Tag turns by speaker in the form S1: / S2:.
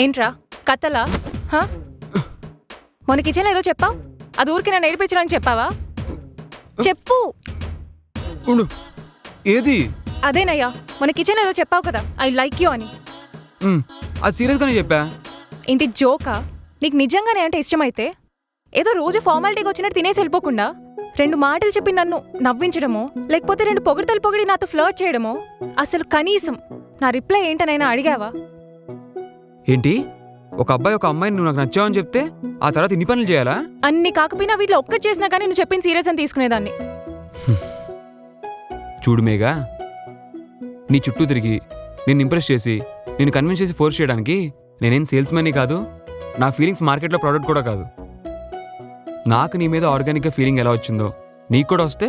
S1: ఏంట్రా కథలా? హా? మొన్న కిచెన్లో ఏదో చెప్పావు, అది ఊరికి నన్ను ఏడిపించడానికి చెప్పావా? చెప్పు.
S2: ఉండు, ఏది?
S1: అదేనయ్యా, మొన్న కిచెన్లో ఏదో చెప్పావు కదా, ఐ లైక్ యూ అని.
S2: అది సీరియస్గానే చెప్పా.
S1: ఏంటి జోకా? నీకు నిజంగానే అంటే ఇష్టమైతే ఏదో రోజు ఫార్మాలిటీగా వచ్చినట్టు తినేసి వెళ్ళిపోకుండా 2 మాటలు చెప్పి నన్ను నవ్వించడమో, లేకపోతే 2 పొగిడితలు పొగిడి నాతో ఫ్లర్ట్ చేయడమో, అసలు కనీసం నా రిప్లై ఏంటనైనా అడిగావా?
S2: ఏంటి, ఒక అబ్బాయి ఒక అమ్మాయిని నువ్వు నాకు నచ్చావని చెప్తే ఆ తర్వాత ఇన్ని పనులు చేయాలా?
S1: అన్ని కాకపోయినా వీటిలో ఒక్కటి చేసినా కానీ నువ్వు చెప్పింది సీరియస్ అని తీసుకునేదాన్ని.
S2: చూడు మేఘా, నీ చుట్టూ తిరిగి నేను ఇంప్రెస్ చేసి నేను కన్విన్స్ చేసి ఫోర్స్ చేయడానికి నేనేం సేల్స్ మ్యాన్ని కాదు, నా ఫీలింగ్స్ మార్కెట్లో ప్రోడక్ట్ కూడా కాదు. నాకు నీ మీద ఆర్గానిక్గా ఫీలింగ్ ఎలా వచ్చిందో నీకు కూడా వస్తే